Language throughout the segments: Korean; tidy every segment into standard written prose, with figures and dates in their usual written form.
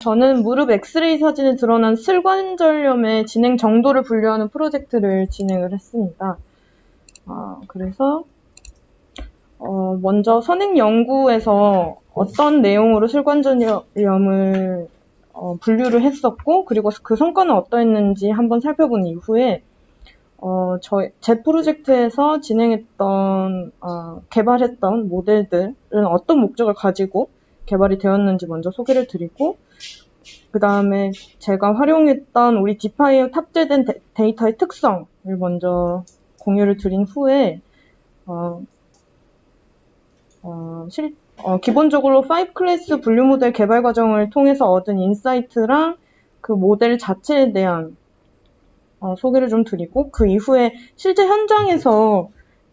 저는 무릎 엑스레이 사진에 드러난 슬관절염의 진행 정도를 분류하는 프로젝트를 진행을 했습니다. 그래서 먼저 선행 연구에서 어떤 내용으로 슬관절염을 분류를 했었고, 그리고 그 성과는 어떠했는지 한번 살펴본 이후에 제 프로젝트에서 진행했던 개발했던 모델들은 어떤 목적을 가지고 개발이 되었는지 먼저 소개를 드리고, 그 다음에 제가 활용했던 우리 디파이에 탑재된 데이터의 특성을 먼저 공유를 드린 후에 기본적으로 5클래스 분류 모델 개발 과정을 통해서 얻은 인사이트랑 그 모델 자체에 대한 소개를 좀 드리고, 그 이후에 실제 현장에서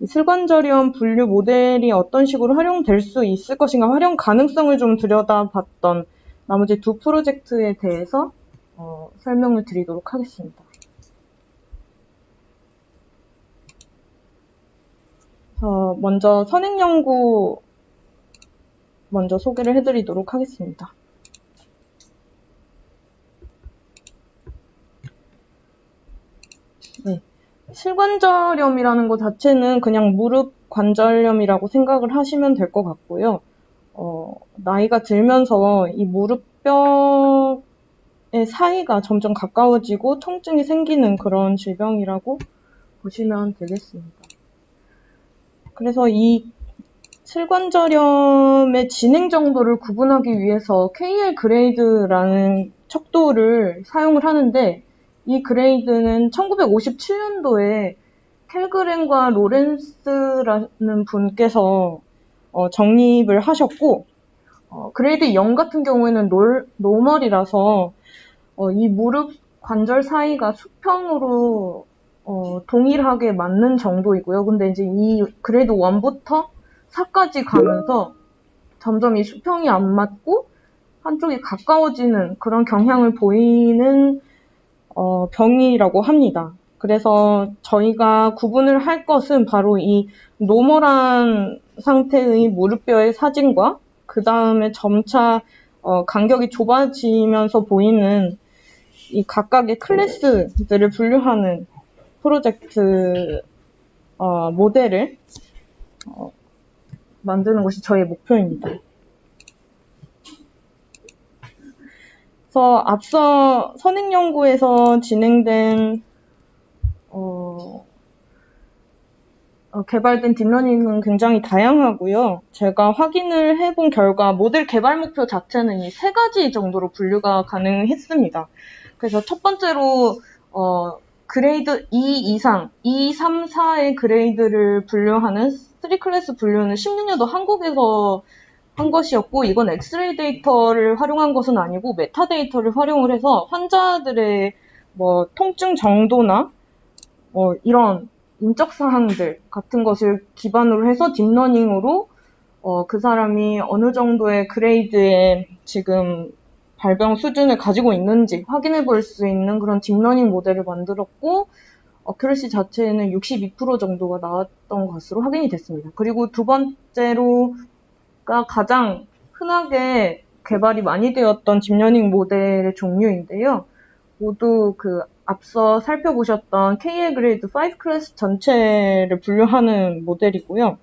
슬관절염 분류 모델이 어떤 식으로 활용될 수 있을 것인가, 활용 가능성을 좀 들여다봤던 나머지 두 프로젝트에 대해서 설명을 드리도록 하겠습니다. 먼저 선행연구 먼저 소개를 해드리도록 하겠습니다. 네. 슬관절염이라는 것 자체는 그냥 무릎 관절염이라고 생각을 하시면 될 것 같고요. 나이가 들면서 이 무릎뼈의 사이가 점점 가까워지고 통증이 생기는 그런 질병이라고 보시면 되겠습니다. 그래서 이 슬관절염의 진행 정도를 구분하기 위해서 KL 그레이드라는 척도를 사용을 하는데, 이 그레이드는 1957년도에 켈그렌과 로렌스라는 분께서 정립을 하셨고, 그레이드 0 같은 경우에는 노멀이라서 이 무릎 관절 사이가 수평으로 동일하게 맞는 정도이고요. 근데 이제 이 그레이드 1부터 4까지 가면서 점점 이 수평이 안 맞고 한쪽이 가까워지는 그런 경향을 보이는 병이라고 합니다. 그래서 저희가 구분을 할 것은 바로 이 노멀한 상태의 무릎뼈의 사진과 그 다음에 점차 간격이 좁아지면서 보이는 이 각각의 클래스들을 분류하는 프로젝트 모델을 만드는 것이 저의 목표입니다. 그래서 앞서 선행연구에서 진행된 개발된 딥러닝은 굉장히 다양하고요. 제가 확인을 해본 결과 모델 개발 목표 자체는 이 3가지 정도로 분류가 가능했습니다. 그래서 첫 번째로 그레이드 2 이상, 2, 3, 4의 그레이드를 분류하는 3클래스 분류는 16년도 한국에서 한 것이었고, 이건 엑스레이 데이터를 활용한 것은 아니고 메타데이터를 활용을 해서 환자들의 통증 정도나 이런 인적 사항들 같은 것을 기반으로 해서 딥러닝으로 그 사람이 어느 정도의 그레이드의 지금 발병 수준을 가지고 있는지 확인해 볼 수 있는 그런 딥러닝 모델을 만들었고, 어큐러시 자체는 62% 정도가 나왔던 것으로 확인이 됐습니다. 그리고 두 번째로가 가장 흔하게 개발이 많이 되었던 딥러닝 모델의 종류인데요. 모두 앞서 살펴보셨던 KL 그레이드 5 클래스 전체를 분류하는 모델이고요.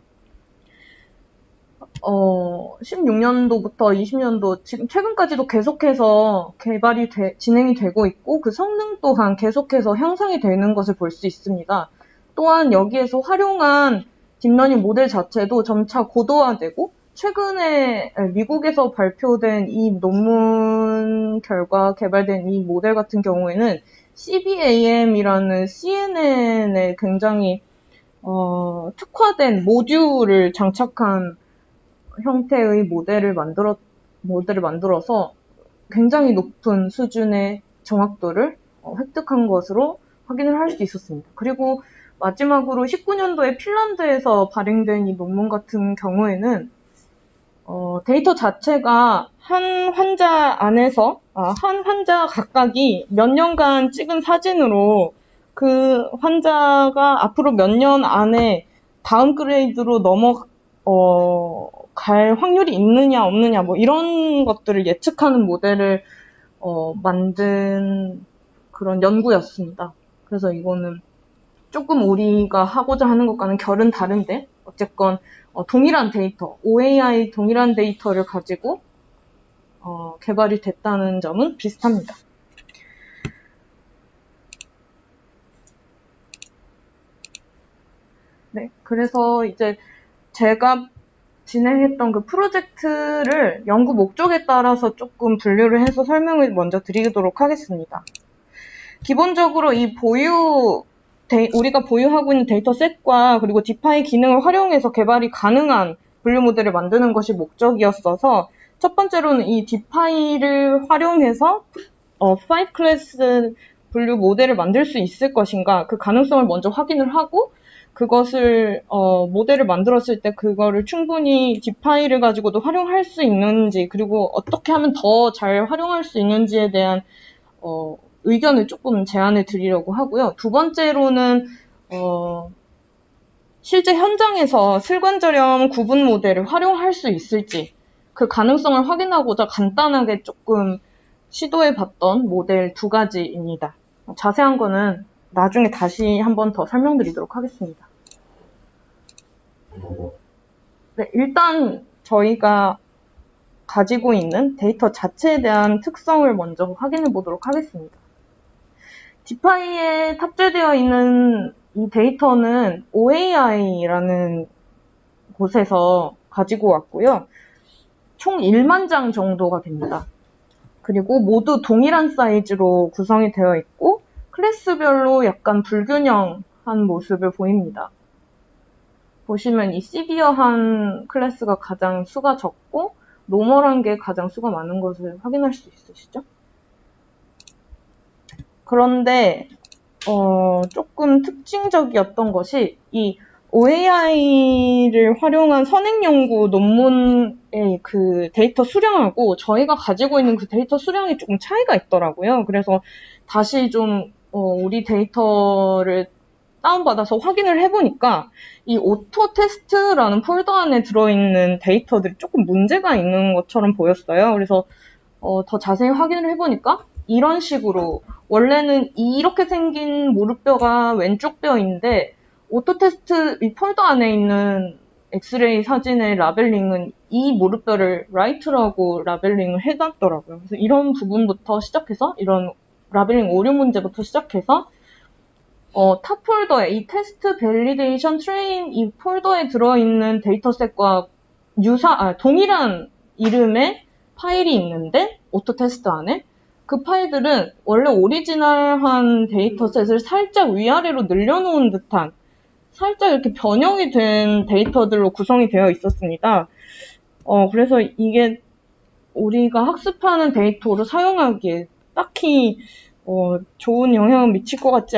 16년도부터 20년도, 지금 최근까지도 계속해서 개발이 진행이 되고 있고, 그 성능 또한 계속해서 향상이 되는 것을 볼 수 있습니다. 또한 여기에서 활용한 딥러닝 모델 자체도 점차 고도화되고, 최근에 미국에서 발표된 이 논문 결과 개발된 이 모델 같은 경우에는 CBAM이라는 CNN에 굉장히 특화된 모듈을 장착한 형태의 모델을 만들어서 굉장히 높은 수준의 정확도를 획득한 것으로 확인을 할 수 있었습니다. 그리고 마지막으로 19년도에 핀란드에서 발행된 이 논문 같은 경우에는 데이터 자체가 한 환자 안에서 한 환자 각각이 몇 년간 찍은 사진으로 그 환자가 앞으로 몇 년 안에 다음 그레이드로 갈 확률이 있느냐 없느냐 이런 것들을 예측하는 모델을 만든 그런 연구였습니다. 그래서 이거는 조금 우리가 하고자 하는 것과는 결은 다른데 어쨌건 동일한 데이터, OAI 동일한 데이터를 가지고 개발이 됐다는 점은 비슷합니다. 네, 그래서 이제 제가 진행했던 그 프로젝트를 연구 목적에 따라서 조금 분류를 해서 설명을 먼저 드리도록 하겠습니다. 기본적으로 이 우리가 보유하고 있는 데이터셋과 그리고 디파이 기능을 활용해서 개발이 가능한 분류 모델을 만드는 것이 목적이었어서 첫 번째로는 이 디파이를 활용해서 5클래스 분류 모델을 만들 수 있을 것인가 그 가능성을 먼저 확인을 하고 그것을 모델을 만들었을 때 그거를 충분히 디파이를 가지고도 활용할 수 있는지 그리고 어떻게 하면 더 잘 활용할 수 있는지에 대한 의견을 조금 제안을 드리려고 하고요. 두 번째로는 실제 현장에서 슬관절염 구분 모델을 활용할 수 있을지 그 가능성을 확인하고자 간단하게 조금 시도해봤던 모델 두 가지입니다. 자세한 거는 나중에 다시 한번 더 설명드리도록 하겠습니다. 네, 일단 저희가 가지고 있는 데이터 자체에 대한 특성을 먼저 확인해 보도록 하겠습니다. 디파이에 탑재되어 있는 이 데이터는 OAI라는 곳에서 가지고 왔고요. 총 1만 장 정도가 됩니다. 그리고 모두 동일한 사이즈로 구성이 되어 있고 클래스별로 약간 불균형한 모습을 보입니다. 보시면 이 시비어한 클래스가 가장 수가 적고 노멀한 게 가장 수가 많은 것을 확인할 수 있으시죠? 그런데 조금 특징적이었던 것이 이 OAI를 활용한 선행연구 논문의 그 데이터 수량하고 저희가 가지고 있는 그 데이터 수량이 조금 차이가 있더라고요. 그래서 다시 좀 우리 데이터를 다운받아서 확인을 해보니까 이 오토 테스트라는 폴더 안에 들어있는 데이터들이 조금 문제가 있는 것처럼 보였어요. 그래서 더 자세히 확인을 해보니까 이런 식으로 원래는 이렇게 생긴 무릎뼈가 왼쪽 뼈인데 오토 테스트 이 폴더 안에 있는 엑스레이 사진의 라벨링은 이 무릎뼈를 라이트라고 라벨링을 해놨더라고요. 그래서 이런 부분부터 시작해서 이런 라벨링 오류 문제부터 시작해서 탑 폴더에 이 테스트 밸리데이션 트레인 이 폴더에 들어있는 데이터셋과 동일한 이름의 파일이 있는데 오토 테스트 안에 그 파일들은 원래 오리지널한 데이터셋을 살짝 위아래로 늘려놓은 듯한 살짝 이렇게 변형이 된 데이터들로 구성이 되어 있었습니다. 그래서 이게 우리가 학습하는 데이터로 사용하기에 딱히 좋은 영향을 미칠 것 같지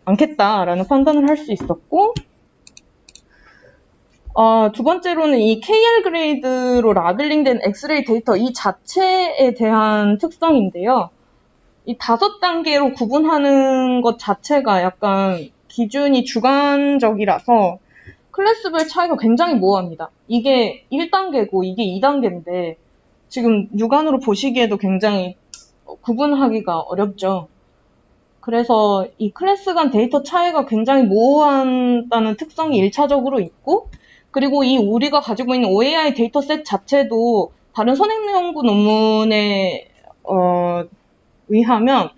않겠다라는 판단을 할 수 있었고 두 번째로는 이 KL 그레이드로 라벨링된 엑스레이 데이터 이 자체에 대한 특성인데요. 이 5단계로 구분하는 것 자체가 약간 기준이 주관적이라서 클래스별 차이가 굉장히 모호합니다. 이게 1단계고 이게 2단계인데 지금 육안으로 보시기에도 굉장히 구분하기가 어렵죠. 그래서 이 클래스 간 데이터 차이가 굉장히 모호하다는 특성이 1차적으로 있고 그리고 이 우리가 가지고 있는 OAI 데이터셋 자체도 다른 선행연구 논문에 의하면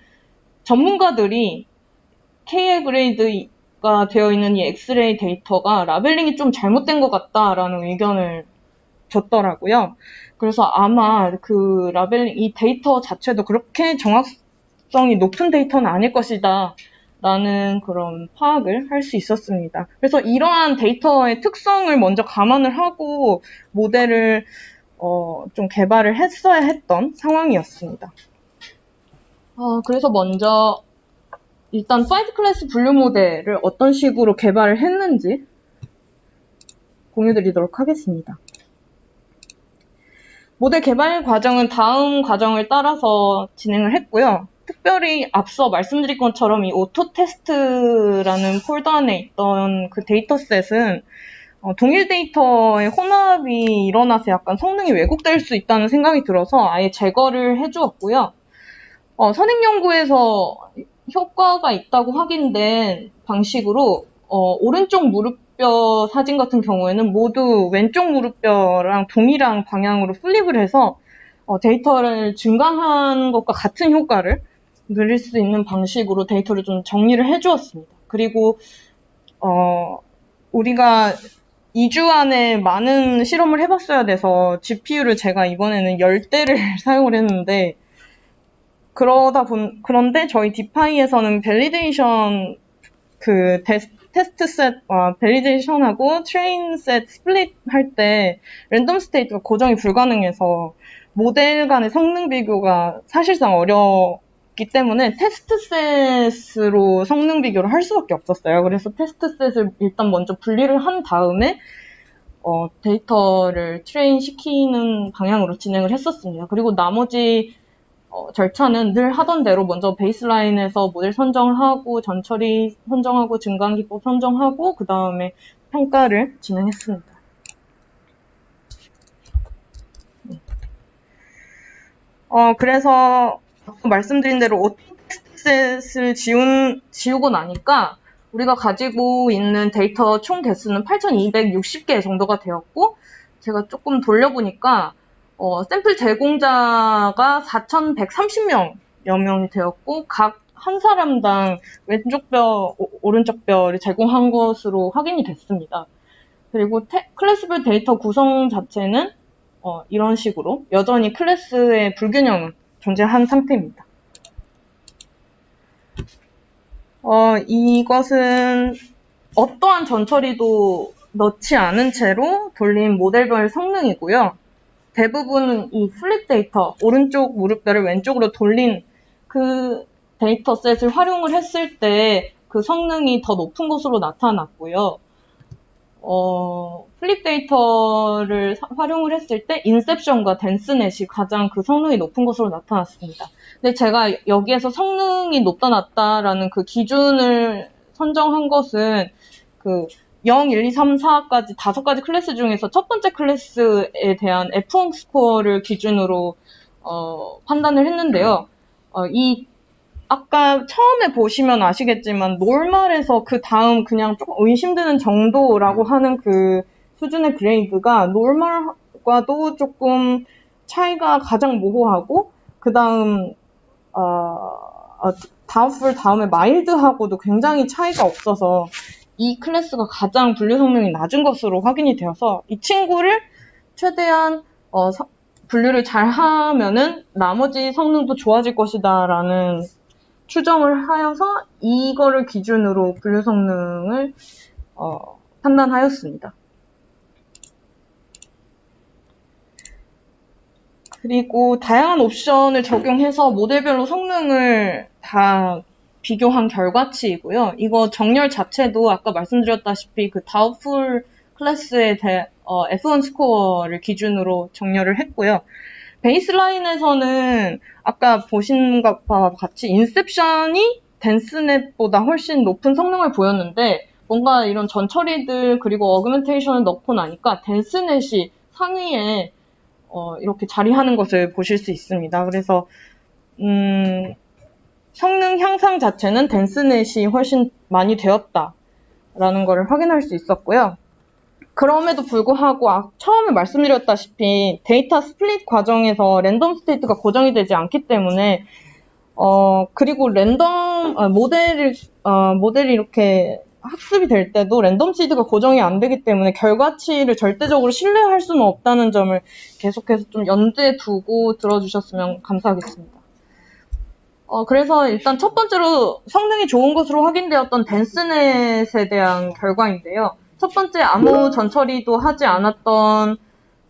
전문가들이 KL 그레이드가 되어 있는 이 엑스레이 데이터가 라벨링이 좀 잘못된 것 같다라는 의견을 줬더라고요. 그래서 아마 그 라벨링, 이 데이터 자체도 그렇게 정확성이 높은 데이터는 아닐 것이다. 라는 그런 파악을 할 수 있었습니다. 그래서 이러한 데이터의 특성을 먼저 감안을 하고 모델을 좀 개발을 했어야 했던 상황이었습니다. 그래서 먼저 일단 5클래스 분류 모델을 어떤 식으로 개발을 했는지 공유드리도록 하겠습니다. 모델 개발 과정은 다음 과정을 따라서 진행을 했고요. 특별히 앞서 말씀드린 것처럼 이 오토 테스트라는 폴더 안에 있던 그 데이터셋은 동일 데이터의 혼합이 일어나서 약간 성능이 왜곡될 수 있다는 생각이 들어서 아예 제거를 해주었고요. 선행 연구에서 효과가 있다고 확인된 방식으로 오른쪽 무릎뼈 사진 같은 경우에는 모두 왼쪽 무릎뼈랑 동일한 방향으로 플립을 해서 데이터를 증강한 것과 같은 효과를 누릴 수 있는 방식으로 데이터를 좀 정리를 해주었습니다. 그리고 우리가 2주 안에 많은 실험을 해봤어야 돼서 GPU를 제가 이번에는 10대를 사용을 했는데 그런데 저희 디파이에서는 밸리데이션 테스트 셋, 밸리데이션하고 트레인 셋 스플릿 할 때 랜덤 스테이트가 고정이 불가능해서 모델 간의 성능 비교가 사실상 어렵기 때문에 테스트 셋으로 성능 비교를 할 수밖에 없었어요. 그래서 테스트 셋을 일단 먼저 분리를 한 다음에 데이터를 트레인 시키는 방향으로 진행을 했었습니다. 그리고 나머지 절차는 늘 하던 대로 먼저 베이스라인에서 모델 선정하고 전처리 선정하고 증강기법 선정하고 그 다음에 평가를 진행했습니다. 그래서 말씀드린 대로 오토텍스트셋을 지우고 나니까 우리가 가지고 있는 데이터 총 개수는 8,260개 정도가 되었고 제가 조금 돌려보니까 샘플 제공자가 4,130여 명이 되었고 각 한 사람당 왼쪽 뼈, 오른쪽 뼈를 제공한 것으로 확인이 됐습니다. 그리고 클래스별 데이터 구성 자체는 이런 식으로 여전히 클래스의 불균형은 존재한 상태입니다. 이것은 어떠한 전처리도 넣지 않은 채로 돌린 모델별 성능이고요. 대부분 이 플립 데이터, 오른쪽 무릎뼈를 왼쪽으로 돌린 그 데이터 셋을 활용을 했을 때 그 성능이 더 높은 것으로 나타났고요. 플립 데이터를 활용을 했을 때 인셉션과 댄스넷이 가장 그 성능이 높은 것으로 나타났습니다. 근데 제가 여기에서 성능이 높다 낮다라는 그 기준을 선정한 것은 그 0, 1, 2, 3, 4까지 5가지 클래스 중에서 첫 번째 클래스에 대한 F1 스코어를 기준으로 판단을 했는데요. 아까 처음에 보시면 아시겠지만 노멀에서 그 다음 그냥 조금 의심되는 정도라고 하는 그 수준의 그레이드가 노멀과도 조금 차이가 가장 모호하고 그 다음 다우풀 다음에 마일드하고도 굉장히 차이가 없어서 이 클래스가 가장 분류 성능이 낮은 것으로 확인이 되어서 이 친구를 최대한 분류를 잘 하면은 나머지 성능도 좋아질 것이다라는 추정을 하여서 이거를 기준으로 분류 성능을 판단하였습니다. 그리고 다양한 옵션을 적용해서 모델별로 성능을 다 비교한 결과치이고요. 이거 정렬 자체도 아까 말씀드렸다시피 그 다우풀 클래스의 F1 스코어를 기준으로 정렬을 했고요. 베이스라인에서는 아까 보신 것과 같이 인셉션이 댄스넷보다 훨씬 높은 성능을 보였는데 뭔가 이런 전처리들 그리고 어그멘테이션을 넣고 나니까 댄스넷이 상위에 이렇게 자리하는 것을 보실 수 있습니다. 그래서 성능 향상 자체는 댄스넷이 훨씬 많이 되었다라는 것을 확인할 수 있었고요. 그럼에도 불구하고 처음에 말씀드렸다시피 데이터 스플릿 과정에서 랜덤 스테이트가 고정이 되지 않기 때문에 그리고 모델이 이렇게 학습이 될 때도 랜덤 시드가 고정이 안 되기 때문에 결과치를 절대적으로 신뢰할 수는 없다는 점을 계속해서 좀 염두에 두고 들어주셨으면 감사하겠습니다. 그래서 일단 첫 번째로 성능이 좋은 것으로 확인되었던 댄스넷에 대한 결과인데요. 첫 번째 아무 전처리도 하지 않았던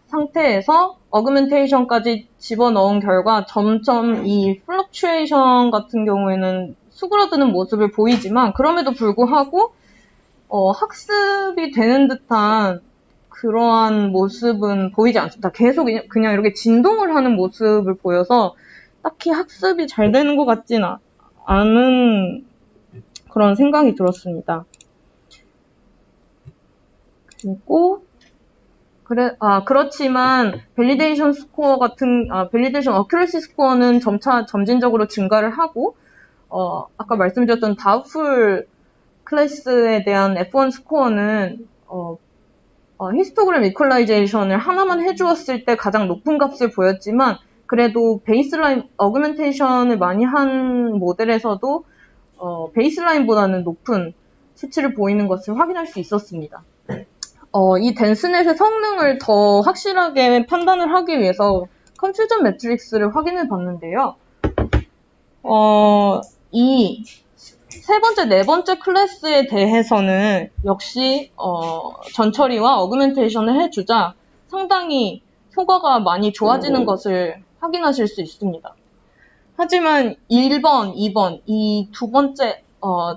상태에서 어그멘테이션까지 집어넣은 결과 점점 이 플럭추에이션 같은 경우에는 수그러드는 모습을 보이지만 그럼에도 불구하고 학습이 되는 듯한 그러한 모습은 보이지 않습니다. 계속 그냥 이렇게 진동을 하는 모습을 보여서 딱히 학습이 잘 되는 것 같지는 않은 그런 생각이 들었습니다. 그리고 그렇지만 밸리데이션 스코어 밸리데이션 어큐러시 스코어는 점진적으로 증가를 하고 아까 말씀드렸던 다우풀 클래스에 대한 F1 스코어는 히스토그램 이퀄라이제이션을 하나만 해주었을 때 가장 높은 값을 보였지만 그래도 베이스라인 어그멘테이션을 많이 한 모델에서도 베이스라인보다는 높은 수치를 보이는 것을 확인할 수 있었습니다. 이 댄스넷의 성능을 더 확실하게 판단을 하기 위해서 컨퓨전 매트릭스를 확인해 봤는데요. 이 세 번째, 네 번째 클래스에 대해서는 역시 전처리와 어그멘테이션을 해주자 상당히 효과가 많이 좋아지는 것을 확인하실 수 있습니다. 하지만 1번, 2번 이 두 번째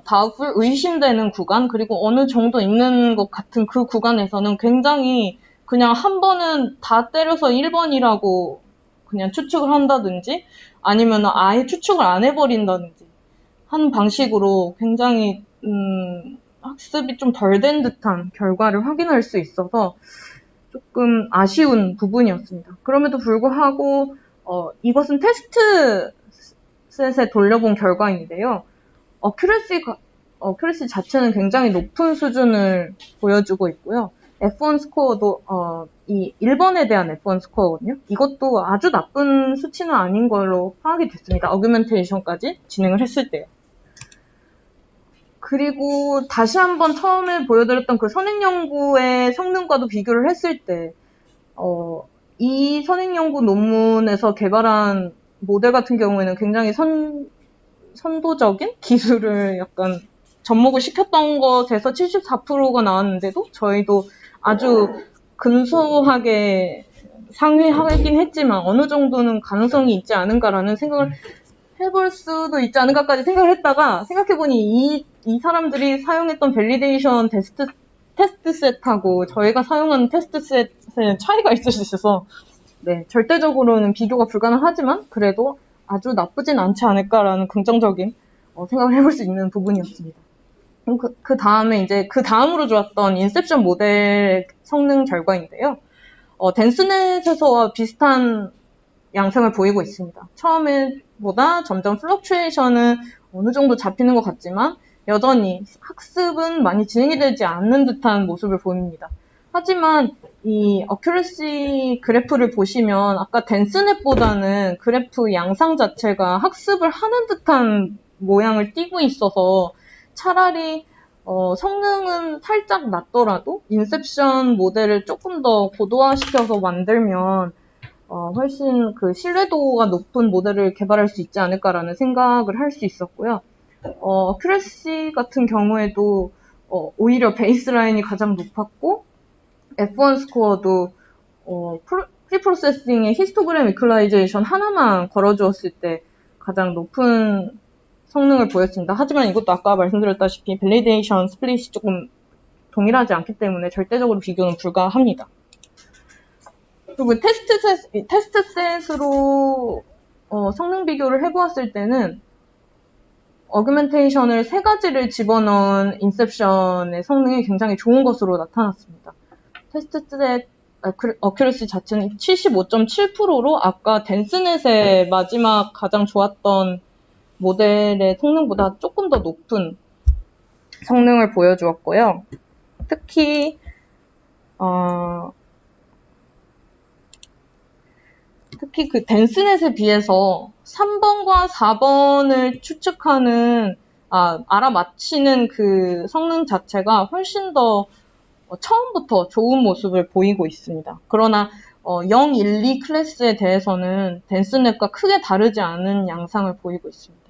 다우풀 의심되는 구간 그리고 어느 정도 있는 것 같은 그 구간에서는 굉장히 그냥 한 번은 다 때려서 1번이라고 그냥 추측을 한다든지 아니면 아예 추측을 안 해버린다든지 하는 방식으로 굉장히 학습이 좀 덜 된 듯한 결과를 확인할 수 있어서 조금 아쉬운 부분이었습니다. 그럼에도 불구하고 이것은 테스트셋에 돌려본 결과인데요. 어큐러시 자체는 굉장히 높은 수준을 보여주고 있고요. F1 스코어도 이 1번에 대한 F1 스코어거든요. 이것도 아주 나쁜 수치는 아닌 걸로 파악이 됐습니다. 어규멘테이션까지 진행을 했을 때요. 그리고 다시 한번 처음에 보여드렸던 그 선행연구의 성능과도 비교를 했을 때 이 선행연구 논문에서 개발한 모델 같은 경우에는 굉장히 선도적인 기술을 약간 접목을 시켰던 것에서 74%가 나왔는데도 저희도 아주 근소하게 상회하긴 했지만 어느 정도는 가능성이 있지 않은가라는 생각을 해볼 수도 있지 않은가까지 생각을 했다가 생각해보니 이 사람들이 사용했던 밸리데이션 테스트 셋하고 저희가 사용하는 테스트 셋에 차이가 있을 수 있어서 네, 절대적으로는 비교가 불가능하지만 그래도 아주 나쁘진 않지 않을까라는 긍정적인 생각을 해볼 수 있는 부분이었습니다. 그 다음에 이제 그 다음으로 좋았던 인셉션 모델 성능 결과인데요. 댄스넷에서와 비슷한 양상을 보이고 있습니다. 처음에보다 점점 플럭추에이션은 어느 정도 잡히는 것 같지만 여전히 학습은 많이 진행이 되지 않는 듯한 모습을 보입니다. 하지만 이 어큐러시 그래프를 보시면 아까 댄스넷보다는 그래프 양상 자체가 학습을 하는 듯한 모양을 띠고 있어서 차라리 성능은 살짝 낮더라도 인셉션 모델을 조금 더 고도화시켜서 만들면 훨씬 그 신뢰도가 높은 모델을 개발할 수 있지 않을까라는 생각을 할 수 있었고요. 어큐러시 같은 경우에도 오히려 베이스라인이 가장 높았고 F1 스코어도 프리프로세싱의 히스토그램 이퀄라이제이션 하나만 걸어주었을 때 가장 높은 성능을 보였습니다. 하지만 이것도 아까 말씀드렸다시피 밸리데이션 스플릿이 조금 동일하지 않기 때문에 절대적으로 비교는 불가합니다. 그리고 테스트셋으로 성능 비교를 해보았을 때는 어규멘테이션을 3가지를 집어넣은 인셉션의 성능이 굉장히 좋은 것으로 나타났습니다. 테스트셋 어큐러시 자체는 75.7%로 아까 댄스넷의 마지막 가장 좋았던 모델의 성능보다 조금 더 높은 성능을 보여주었고요. 특히 그 댄스넷에 비해서 3번과 4번을 추측하는 알아맞히는 그 성능 자체가 훨씬 더 처음부터 좋은 모습을 보이고 있습니다. 그러나 0, 1, 2 클래스에 대해서는 댄스넷과 크게 다르지 않은 양상을 보이고 있습니다.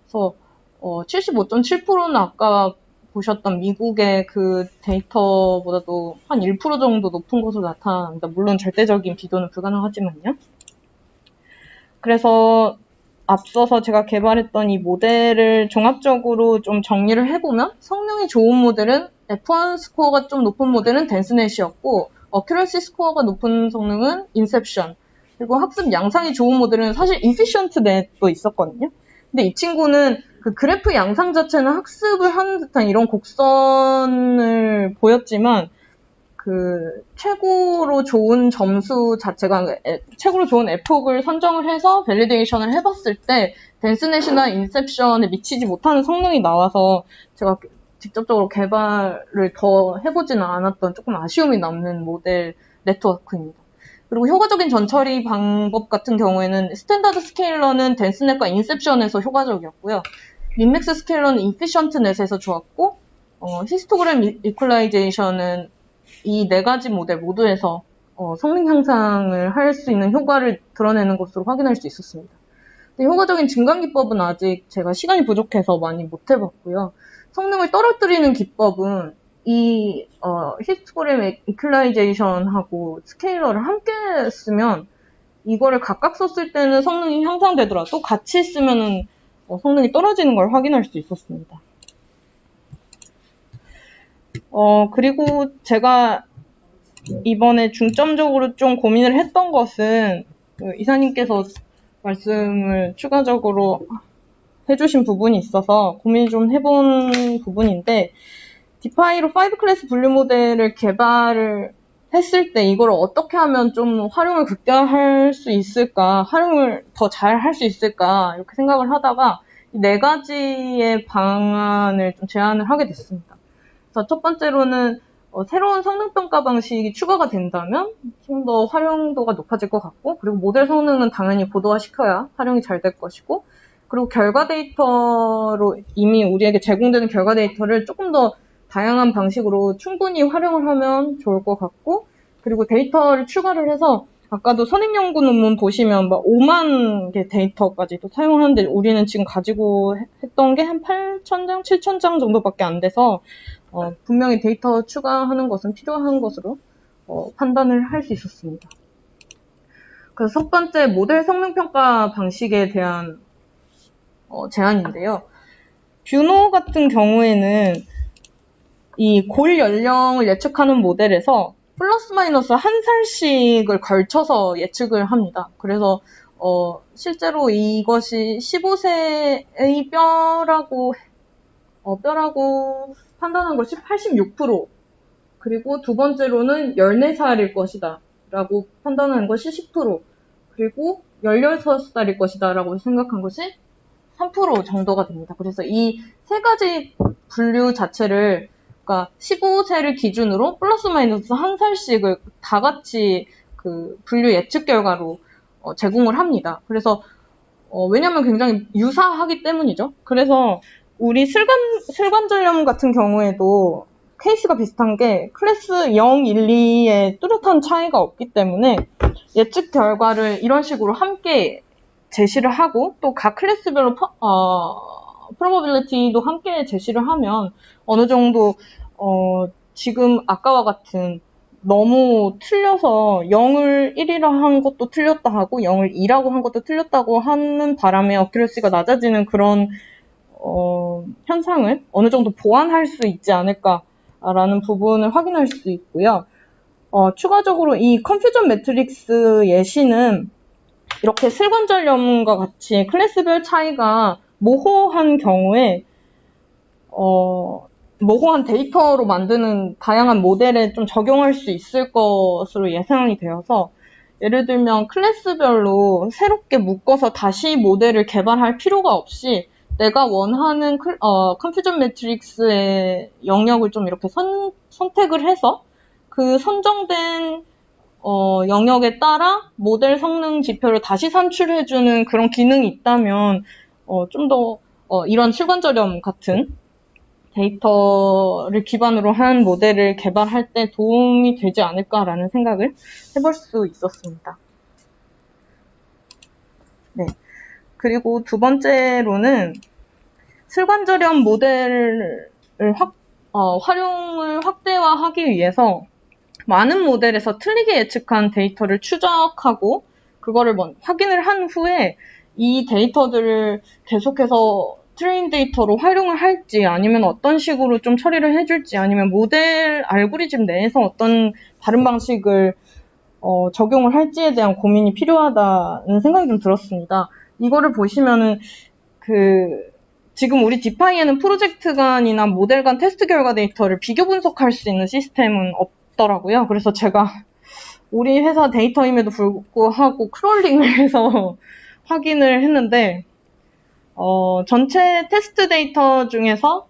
그래서 75.7%는 아까 보셨던 미국의 그 데이터보다도 한 1% 정도 높은 것으로 나타납니다. 물론 절대적인 비교는 불가능하지만요. 그래서 앞서서 제가 개발했던 이 모델을 종합적으로 좀 정리를 해보면 성능이 좋은 모델은 F1 스코어가 좀 높은 모델은 댄스넷이었고 어큐러시 스코어가 높은 성능은 인셉션 그리고 학습 양상이 좋은 모델은 사실 이피션트 넷도 있었거든요. 근데 이 친구는 그 그래프 양상 자체는 학습을 하는 듯한 이런 곡선을 보였지만 그 최고로 좋은 점수 자체가 최고로 좋은 에폭을 선정을 해서 밸리데이션을 해봤을 때 댄스넷이나 인셉션에 미치지 못하는 성능이 나와서 제가 직접적으로 개발을 더 해보지는 않았던 조금 아쉬움이 남는 모델 네트워크입니다. 그리고 효과적인 전처리 방법 같은 경우에는 스탠다드 스케일러는 댄스넷과 인셉션에서 효과적이었고요. 민맥스 스케일러는 인피션트넷에서 좋았고 히스토그램 이퀄라이제이션은 이 네 가지 모델 모두에서 성능 향상을 할 수 있는 효과를 드러내는 것으로 확인할 수 있었습니다. 근데 효과적인 증강 기법은 아직 제가 시간이 부족해서 많이 못 해봤고요. 성능을 떨어뜨리는 기법은 이 히스토그램 이퀄라이제이션하고 스케일러를 함께 쓰면 이거를 각각 썼을 때는 성능이 향상되더라도 같이 쓰면은 성능이 떨어지는 걸 확인할 수 있었습니다. 그리고 제가 이번에 중점적으로 좀 고민을 했던 것은 이사님께서 말씀을 추가적으로 해주신 부분이 있어서 고민 좀 해본 부분인데 디파이로 5 클래스 분류 모델을 개발을 했을 때 이걸 어떻게 하면 좀 활용을 극대화할 수 있을까, 활용을 더 잘 할 수 있을까 이렇게 생각을 하다가 이 네 가지의 방안을 좀 제안을 하게 됐습니다. 그래서 첫 번째로는 새로운 성능평가 방식이 추가가 된다면 좀 더 활용도가 높아질 것 같고, 그리고 모델 성능은 당연히 고도화시켜야 활용이 잘 될 것이고, 그리고 결과 데이터로 이미 우리에게 제공되는 결과 데이터를 조금 더 다양한 방식으로 충분히 활용을 하면 좋을 것 같고, 그리고 데이터를 추가를 해서 아까도 선행연구 논문 보시면 막 5만 개 데이터까지도 사용하는데 우리는 지금 가지고 했던 게 한 8,000장, 7,000장 정도밖에 안 돼서 분명히 데이터 추가하는 것은 필요한 것으로 판단을 할 수 있었습니다. 그래서 첫 번째 모델 성능평가 방식에 대한 제안인데요. 뷰노 같은 경우에는 이 골 연령을 예측하는 모델에서 플러스 마이너스 한 살씩을 걸쳐서 예측을 합니다. 그래서 실제로 이것이 15세의 뼈라고 판단한 것이 86%, 그리고 두 번째로는 14살일 것이다 라고 판단한 것이 10%, 그리고 16살일 것이다 라고 생각한 것이 3% 정도가 됩니다. 그래서 이 세 가지 분류 자체를, 그러니까 15세를 기준으로 플러스 마이너스 한 살씩을 다 같이 그 분류 예측 결과로 제공을 합니다. 그래서 왜냐하면 굉장히 유사하기 때문이죠. 그래서 우리 슬관절염 같은 경우에도 케이스가 비슷한 게 클래스 0, 1, 2에 뚜렷한 차이가 없기 때문에 예측 결과를 이런 식으로 함께 제시를 하고 또 각 클래스별로 probability도 함께 제시를 하면 어느 정도 지금 아까와 같은 너무 틀려서 0을 1이라 한 것도 틀렸다 하고 0을 2라고 한 것도 틀렸다고 하는 바람에 어큐러시가 낮아지는 그런 현상을 어느 정도 보완할 수 있지 않을까라는 부분을 확인할 수 있고요. 추가적으로 이 컨퓨전 매트릭스 예시는 이렇게 슬관절염과 같이 클래스별 차이가 모호한 경우에 모호한 데이터로 만드는 다양한 모델에 좀 적용할 수 있을 것으로 예상이 되어서, 예를 들면 클래스별로 새롭게 묶어서 다시 모델을 개발할 필요가 없이 내가 원하는 컨퓨전 매트릭스의 영역을 좀 이렇게 선택을 해서 그 선정된 영역에 따라 모델 성능 지표를 다시 산출해주는 그런 기능이 있다면 좀 더 이런 슬관절염 같은 데이터를 기반으로 한 모델을 개발할 때 도움이 되지 않을까라는 생각을 해볼 수 있었습니다. 네. 그리고 두 번째로는 슬관절염 모델을 활용을 확대화하기 위해서 많은 모델에서 틀리게 예측한 데이터를 추적하고 그거를 확인을 한 후에 이 데이터들을 계속해서 트레인 데이터로 활용을 할지, 아니면 어떤 식으로 좀 처리를 해줄지, 아니면 모델 알고리즘 내에서 어떤 다른 방식을 적용을 할지에 대한 고민이 필요하다는 생각이 좀 들었습니다. 이거를 보시면은 지금 우리 디파이에는 프로젝트 간이나 모델 간 테스트 결과 데이터를 비교 분석할 수 있는 시스템은 없더라고요. 그래서 제가 우리 회사 데이터임에도 불구하고 크롤링을 해서 확인을 했는데, 전체 테스트 데이터 중에서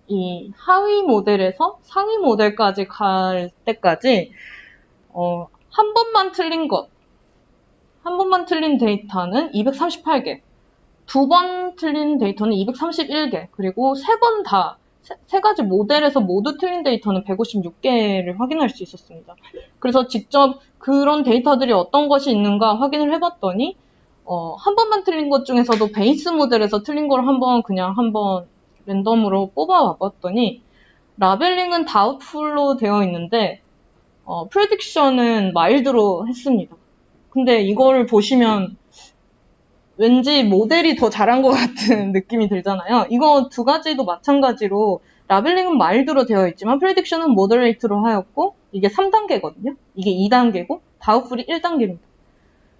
이 하위 모델에서 상위 모델까지 갈 때까지, 한 번만 틀린 데이터는 238개, 두 번 틀린 데이터는 231개, 그리고 세 가지 모델에서 모두 틀린 데이터는 156개를 확인할 수 있었습니다. 그래서 직접 그런 데이터들이 어떤 것이 있는가 확인을 해봤더니, 한 번만 틀린 것 중에서도 베이스 모델에서 틀린 걸 한번 랜덤으로 뽑아와봤더니, 라벨링은 다우트풀로 되어 있는데, 프레딕션은 마일드로 했습니다. 근데 이거를 보시면 왠지 모델이 더 잘한 것 같은 느낌이 들잖아요. 이거 두 가지도 마찬가지로 라벨링은 마일드로 되어 있지만 프레딕션은 모더레이트로 하였고, 이게 3단계거든요. 이게 2단계고 다우트풀이 1단계입니다.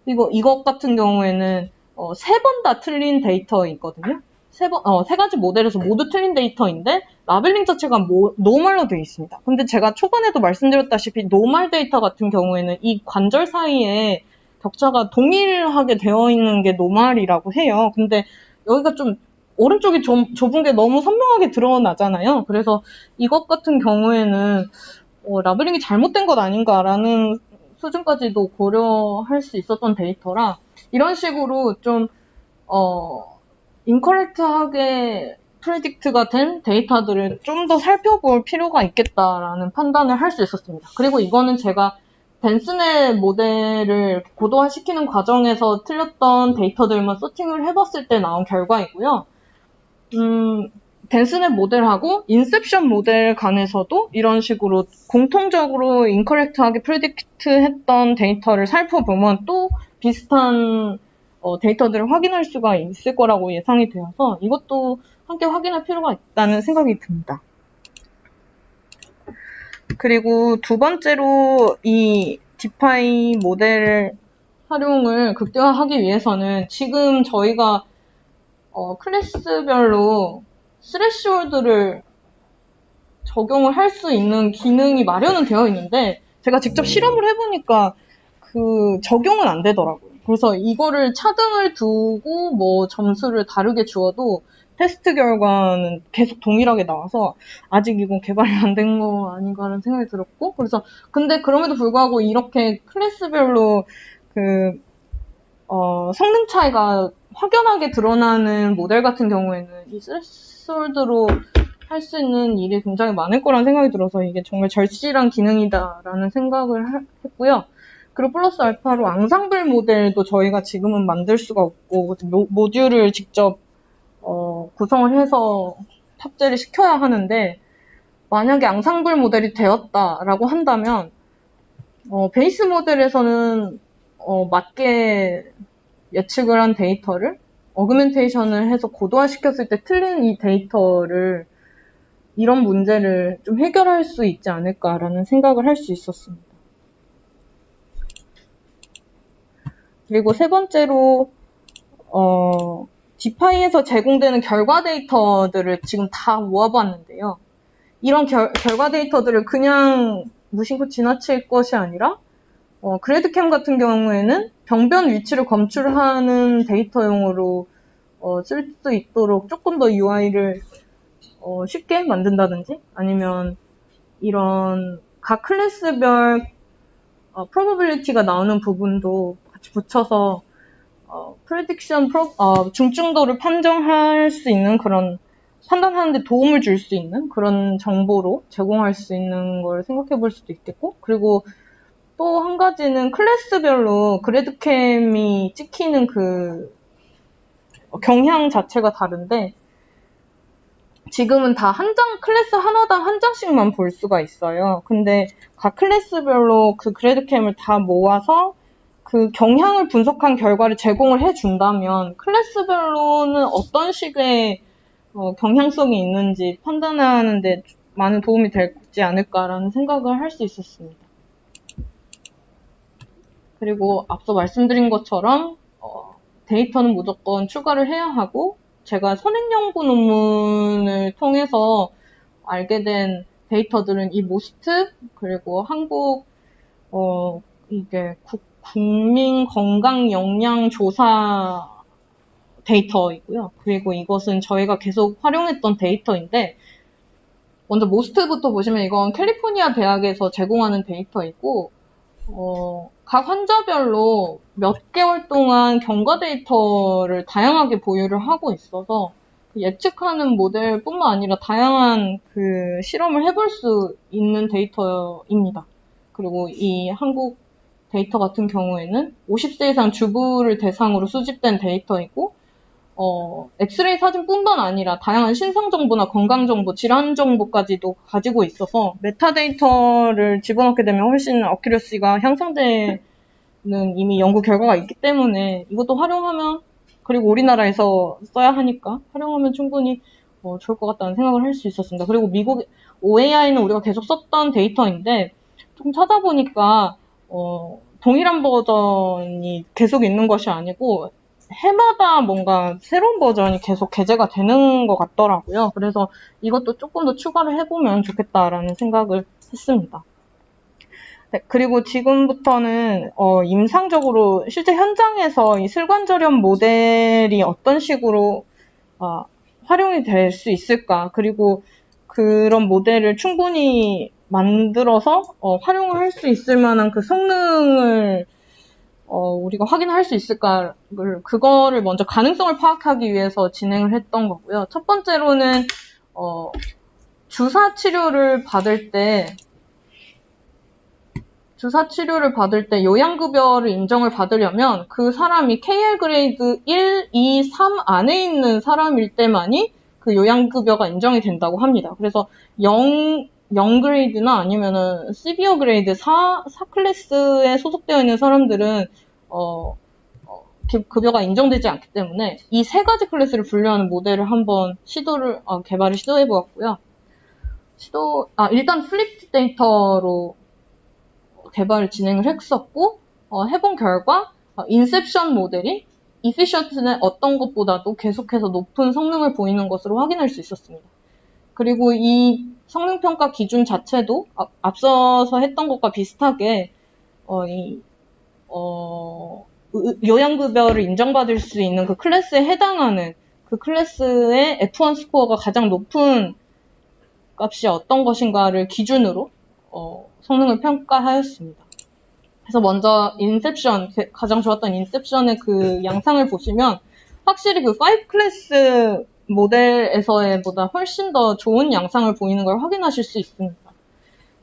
그리고 이것 같은 경우에는 세 번 다 틀린 데이터이거든요. 세 가지 모델에서 모두 틀린 데이터인데 라벨링 자체가 노멀로 되어 있습니다. 근데 제가 초반에도 말씀드렸다시피 노멀 데이터 같은 경우에는 이 관절 사이에 격차가 동일하게 되어 있는 게 노멀이라고 해요. 근데 여기가 좀 오른쪽이 좁은 게 너무 선명하게 드러나잖아요. 그래서 이것 같은 경우에는 라벨링이 잘못된 것 아닌가라는 수준까지도 고려할 수 있었던 데이터라, 이런 식으로 좀 인커렉트하게 프레딕트가 된 데이터들을 좀 더 살펴볼 필요가 있겠다라는 판단을 할 수 있었습니다. 그리고 이거는 제가 댄스넷 모델을 고도화시키는 과정에서 틀렸던 데이터들만 서칭을 해봤을 때 나온 결과이고요. 댄스넷 모델하고 인셉션 모델 간에서도 이런 식으로 공통적으로 인커렉트하게 프레딕트 했던 데이터를 살펴보면 또 비슷한 데이터들을 확인할 수가 있을 거라고 예상이 되어서 이것도 함께 확인할 필요가 있다는 생각이 듭니다. 그리고 두 번째로 이 디파이 모델 활용을 극대화하기 위해서는 지금 저희가 클래스별로 스레시홀드를 적용을 할 수 있는 기능이 마련은 되어 있는데, 제가 직접 실험을 해보니까 적용은 안 되더라고요. 그래서 이거를 차등을 두고 뭐 점수를 다르게 주어도 테스트 결과는 계속 동일하게 나와서 아직 이건 개발이 안 된 거 아닌가라는 생각이 들었고, 근데 그럼에도 불구하고 이렇게 클래스별로 성능 차이가 확연하게 드러나는 모델 같은 경우에는 이 스레시홀드로 할 수 있는 일이 굉장히 많을 거라는 생각이 들어서 이게 정말 절실한 기능이다라는 생각을 했고요. 그리고 플러스 알파로 앙상블 모델도 저희가 지금은 만들 수가 없고 모듈을 직접 구성을 해서 탑재를 시켜야 하는데, 만약에 앙상블 모델이 되었다라고 한다면 베이스 모델에서는 맞게 예측을 한 데이터를 어그멘테이션을 해서 고도화시켰을 때 틀린 이 데이터를, 이런 문제를 좀 해결할 수 있지 않을까라는 생각을 할 수 있었습니다. 그리고 세 번째로 디파이에서 제공되는 결과 데이터들을 지금 다 모아봤는데요. 이런 결과 데이터들을 그냥 무심코 지나칠 것이 아니라 그래드캠 같은 경우에는 병변 위치를 검출하는 데이터용으로 쓸 수 있도록 조금 더 UI를 쉽게 만든다든지, 아니면 이런 각 클래스별 probability가 나오는 부분도 같이 붙여서 prediction 중증도를 판정할 수 있는 그런, 판단하는데 도움을 줄 수 있는 그런 정보로 제공할 수 있는 걸 생각해 볼 수도 있겠고, 그리고 또 한 가지는 클래스별로 그래드캠이 찍히는 경향 자체가 다른데, 지금은 다 클래스 하나당 한 장씩만 볼 수가 있어요. 근데 각 클래스별로 그 그래드캠을 다 모아서 그 경향을 분석한 결과를 제공을 해준다면 클래스별로는 어떤 식의 경향성이 있는지 판단하는 데 많은 도움이 되지 않을까라는 생각을 할 수 있었습니다. 그리고 앞서 말씀드린 것처럼 데이터는 무조건 추가를 해야 하고, 제가 선행연구 논문을 통해서 알게 된 데이터들은 이 모스트, 그리고 한국, 이게 국민 건강 영양 조사 데이터이고요. 그리고 이것은 저희가 계속 활용했던 데이터인데, 먼저 모스트부터 보시면 이건 캘리포니아 대학에서 제공하는 데이터이고, 각 환자별로 몇 개월 동안 경과 데이터를 다양하게 보유를 하고 있어서 예측하는 모델뿐만 아니라 다양한 그 실험을 해볼 수 있는 데이터입니다. 그리고 이 한국 데이터 같은 경우에는 50세 이상 주부를 대상으로 수집된 데이터이고, 엑스레이 사진뿐만 아니라 다양한 신상 정보나 건강 정보, 질환 정보까지도 가지고 있어서 메타데이터를 집어넣게 되면 훨씬 어큐러시가 향상되는 이미 연구 결과가 있기 때문에 이것도 활용하면, 그리고 우리나라에서 써야 하니까 활용하면 충분히 좋을 것 같다는 생각을 할 수 있었습니다. 그리고 미국 OAI는 우리가 계속 썼던 데이터인데 좀 찾아보니까 동일한 버전이 계속 있는 것이 아니고 해마다 뭔가 새로운 버전이 계속 게재가 되는 것 같더라고요. 그래서 이것도 조금 더 추가를 해보면 좋겠다라는 생각을 했습니다. 네, 그리고 지금부터는 임상적으로 실제 현장에서 이 슬관절염 모델이 어떤 식으로 활용이 될 수 있을까, 그리고 그런 모델을 충분히 만들어서 활용을 할 수 있을 만한 그 성능을 우리가 확인할 수 있을까, 그거를 먼저 가능성을 파악하기 위해서 진행을 했던 거고요. 첫 번째로는, 주사 치료를 받을 때 요양급여를 인정을 받으려면 그 사람이 KL 그레이드 1, 2, 3 안에 있는 사람일 때만이 그 요양급여가 인정이 된다고 합니다. 그래서 0 그레이드나 아니면은 시비어 그레이드 4 클래스에 소속되어 있는 사람들은 급여가 인정되지 않기 때문에 이 세 가지 클래스를 분류하는 모델을 한번 개발을 시도해 보았고요. 일단 플립 데이터로 개발을 진행을 했었고, 해본 결과 인셉션 모델이 이피션트는 어떤 것보다도 계속해서 높은 성능을 보이는 것으로 확인할 수 있었습니다. 그리고 이 성능평가 기준 자체도 앞서서 했던 것과 비슷하게 요양급여를 인정받을 수 있는 그 클래스에 해당하는 그 클래스의 F1 스코어가 가장 높은 값이 어떤 것인가를 기준으로 성능을 평가하였습니다. 그래서 먼저 가장 좋았던 인셉션의 그 양상을 보시면 확실히 그 5 클래스 모델에서의 보다 훨씬 더 좋은 양상을 보이는 걸 확인하실 수 있습니다.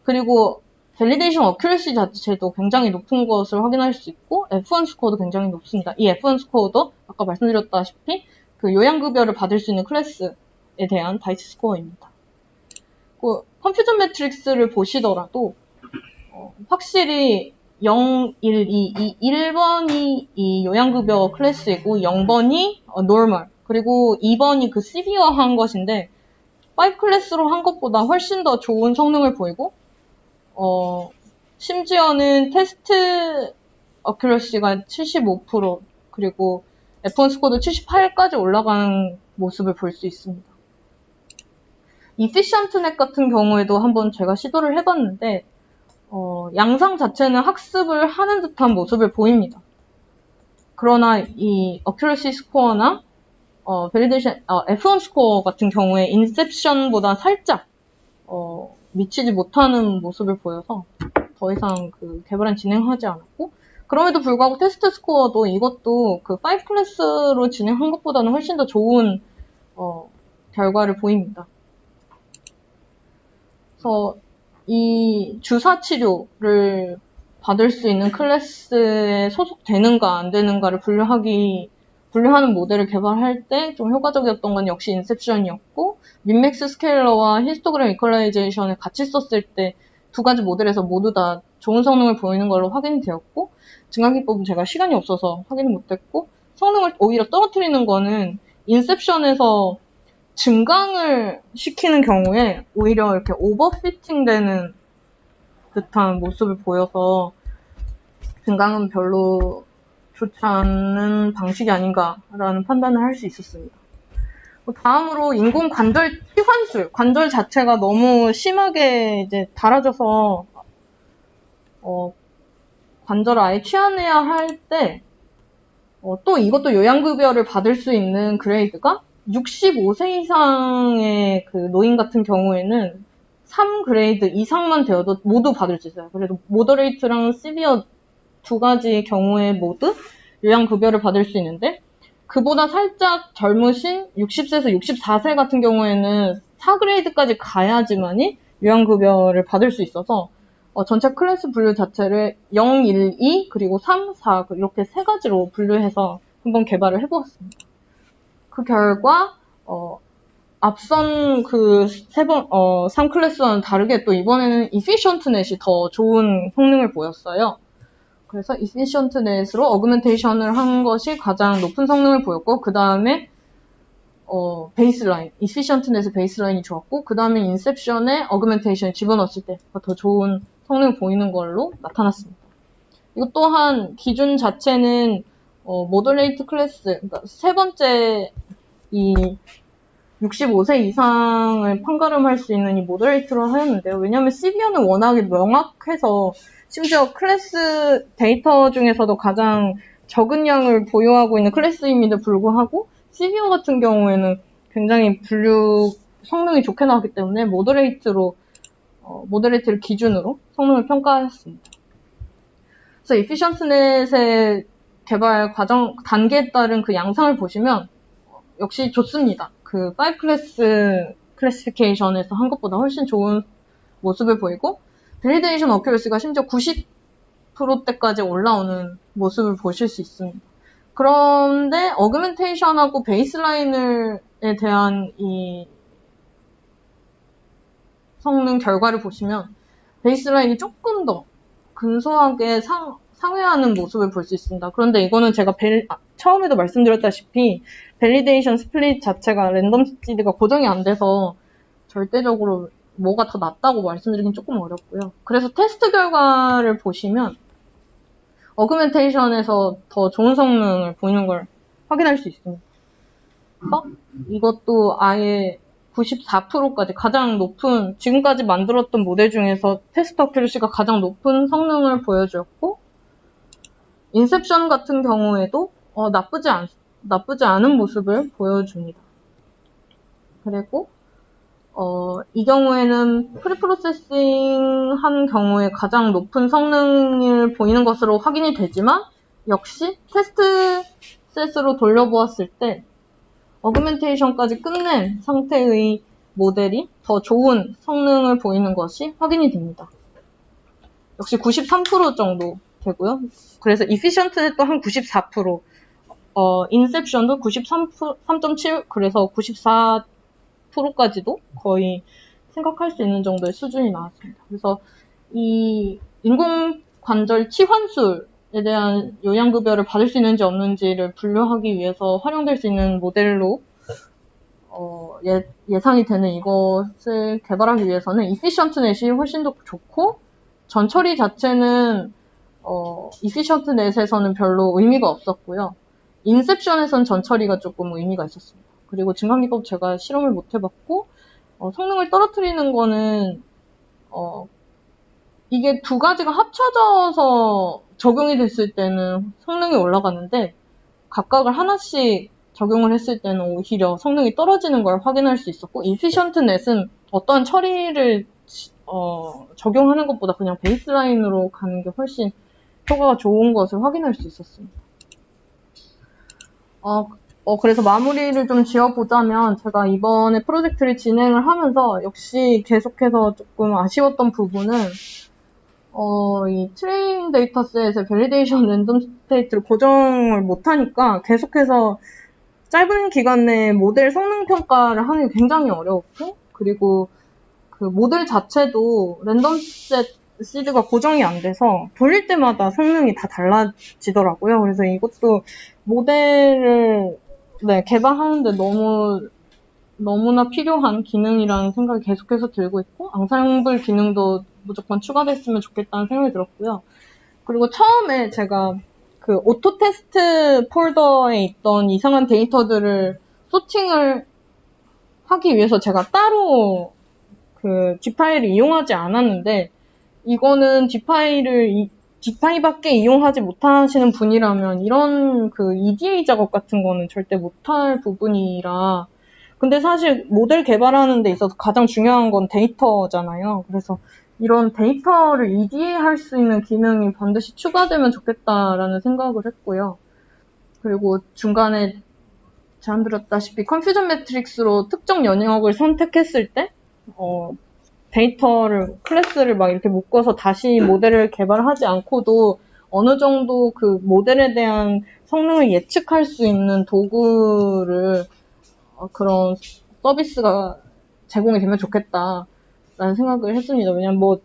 그리고 밸리데이션 어큐러시 자체도 굉장히 높은 것을 확인할 수 있고 F1 스코어도 굉장히 높습니다. 이 F1 스코어도 아까 말씀드렸다시피 그 요양급여를 받을 수 있는 클래스에 대한 다이스 스코어입니다. 컴퓨전 매트릭스를 보시더라도 확실히 0, 1, 2, 1번이 이 요양급여 클래스이고 0번이 normal, 그리고 2번이 그 severe한 것인데 5 클래스로 한 것보다 훨씬 더 좋은 성능을 보이고 심지어는 테스트 어큐러시가 75%, 그리고 F1 스코어도 78까지 올라가는 모습을 볼 수 있습니다. 이피션트넷 같은 경우에도 한번 제가 시도를 해봤는데 양상 자체는 학습을 하는 듯한 모습을 보입니다. 그러나 이 어큐러시 스코어나 밸리데이션 F1 스코어 같은 경우에 인셉션보다 살짝 미치지 못하는 모습을 보여서 더 이상 그 개발은 진행하지 않았고, 그럼에도 불구하고 테스트 스코어도 이것도 그 5 클래스로 진행한 것보다는 훨씬 더 좋은 결과를 보입니다. 그래서 이 주사 치료를 받을 수 있는 클래스에 소속되는가 안 되는가를 분류하는 모델을 개발할 때 좀 효과적이었던 건 역시 인셉션이었고, 민맥스 스케일러와 히스토그램 이퀄라이제이션을 같이 썼을 때 두 가지 모델에서 모두 다 좋은 성능을 보이는 걸로 확인이 되었고, 증강기법은 제가 시간이 없어서 확인을 못했고, 성능을 오히려 떨어뜨리는 거는 인셉션에서 증강을 시키는 경우에 오히려 이렇게 오버피팅 되는 듯한 모습을 보여서 증강은 별로 좋지 않은 방식이 아닌가라는 판단을 할 수 있었습니다. 다음으로 인공 관절 치환술. 관절 자체가 너무 심하게 이제 닳아져서 관절을 아예 치환해야 할 때, 또 이것도 요양급여를 받을 수 있는 그레이드가 65세 이상의 그 노인 같은 경우에는 3그레이드 이상만 되어도 모두 받을 수 있어요. 그래도 모더레이트랑 시비어 두 가지 경우에 모두 요양급여를 받을 수 있는데, 그보다 살짝 젊으신 60세에서 64세 같은 경우에는 4그레이드까지 가야지만이 요양급여를 받을 수 있어서 전체 클래스 분류 자체를 0, 1, 2 그리고 3, 4 이렇게 세 가지로 분류해서 한번 개발을 해보았습니다. 그 결과 앞선 그 3클래스와는 다르게 또 이번에는 efficient넷이 더 좋은 성능을 보였어요. 그래서 efficient넷으로 어그멘테이션을 한 것이 가장 높은 성능을 보였고, 그 다음에 베이스라인, efficient넷의 베이스라인이 좋았고, 그 다음에 인셉션에 어그멘테이션을 집어넣었을 때 더 좋은 성능을 보이는 걸로 나타났습니다. 이것 또한 기준 자체는 모더레이트 클래스, 그러니까 세 번째 이 65세 이상을 판가름할 수 있는 이 모더레이트로 하였는데요. 왜냐하면 시비어는 워낙에 명확해서 심지어 클래스 데이터 중에서도 가장 적은 양을 보유하고 있는 클래스임에도 불구하고 시비어 같은 경우에는 굉장히 분류 성능이 좋게 나왔기 때문에 모더레이트를 기준으로 성능을 평가하였습니다. 그래서 efficient넷의 개발 과정 단계에 따른 그 양상을 보시면 역시 좋습니다. 그 5클래스 클래시피케이션에서 한 것보다 훨씬 좋은 모습을 보이고, 밸리데이션 어큐러시가 심지어 90%대까지 올라오는 모습을 보실 수 있습니다. 그런데 어그멘테이션하고 베이스라인에 대한 이 성능 결과를 보시면 베이스라인이 조금 더 근소하게 상회하는 모습을 볼 수 있습니다. 그런데 이거는 제가 처음에도 말씀드렸다시피 밸리데이션 스플릿 자체가 랜덤 시드가 고정이 안 돼서 절대적으로 뭐가 더 낫다고 말씀드리긴 조금 어렵고요. 그래서 테스트 결과를 보시면 어그멘테이션에서 더 좋은 성능을 보이는 걸 확인할 수 있습니다. 이것도 아예 94%까지 가장 높은, 지금까지 만들었던 모델 중에서 테스트 어큐러시가 가장 높은 성능을 보여주었고, 인셉션 같은 경우에도 나쁘지 않은 모습을 보여줍니다. 그리고 이 경우에는 프리프로세싱 한 경우에 가장 높은 성능을 보이는 것으로 확인이 되지만, 역시 테스트 셋으로 돌려보았을 때 어그멘테이션까지 끝낸 상태의 모델이 더 좋은 성능을 보이는 것이 확인이 됩니다. 역시 93% 정도 되고요. 그래서 efficient도 한 94%, 인셉션도 93.7, 그래서 94%까지도 거의 생각할 수 있는 정도의 수준이 나왔습니다. 그래서 이 인공관절 치환술에 대한 요양급여를 받을 수 있는지 없는지를 분류하기 위해서 활용될 수 있는 모델로 예상이 되는 이것을 개발하기 위해서는 efficient넷이 훨씬 더 좋고, 전처리 자체는 efficient넷에서는 별로 의미가 없었고요. 인셉션에서는 전처리가 조금 의미가 있었습니다. 그리고 증강기법 제가 실험을 못 해봤고, 성능을 떨어뜨리는 거는 이게 두 가지가 합쳐져서 적용이 됐을 때는 성능이 올라가는데, 각각을 하나씩 적용을 했을 때는 오히려 성능이 떨어지는 걸 확인할 수 있었고, efficient넷은 어떠한 처리를 적용하는 것보다 그냥 베이스라인으로 가는 게 훨씬 효과가 좋은 것을 확인할 수 있었습니다. 그래서 마무리를 좀 지어보자면, 제가 이번에 프로젝트를 진행을 하면서 역시 계속해서 조금 아쉬웠던 부분은 이 트레인 데이터셋의 밸리데이션 랜덤 스테이트를 고정을 못하니까 계속해서 짧은 기간 내에 모델 성능 평가를 하는 게 굉장히 어려웠고, 그리고 그 모델 자체도 랜덤 시드가 고정이 안 돼서 돌릴 때마다 성능이 다 달라지더라고요. 그래서 이것도 모델을 개발하는데 너무나 필요한 기능이라는 생각이 계속해서 들고 있고, 앙상블 기능도 무조건 추가됐으면 좋겠다는 생각이 들었고요. 그리고 처음에 제가 그 오토 테스트 폴더에 있던 이상한 데이터들을 소팅을 하기 위해서 제가 따로 그 G파일을 이용하지 않았는데, 이거는 G파일밖에 이용하지 못하시는 분이라면 이런 그 EDA 작업 같은 거는 절대 못할 부분이라. 근데 사실 모델 개발하는 데 있어서 가장 중요한 건 데이터잖아요. 그래서 이런 데이터를 EDA 할 수 있는 기능이 반드시 추가되면 좋겠다라는 생각을 했고요. 그리고 중간에 잘 들었다시피 컨퓨전 매트릭스로 특정 영역을 선택했을 때 데이터를 클래스를 막 이렇게 묶어서 다시 모델을 개발하지 않고도 어느 정도 그 모델에 대한 성능을 예측할 수 있는 도구를 그런 서비스가 제공이 되면 좋겠다라는 생각을 했습니다. 왜냐면 뭐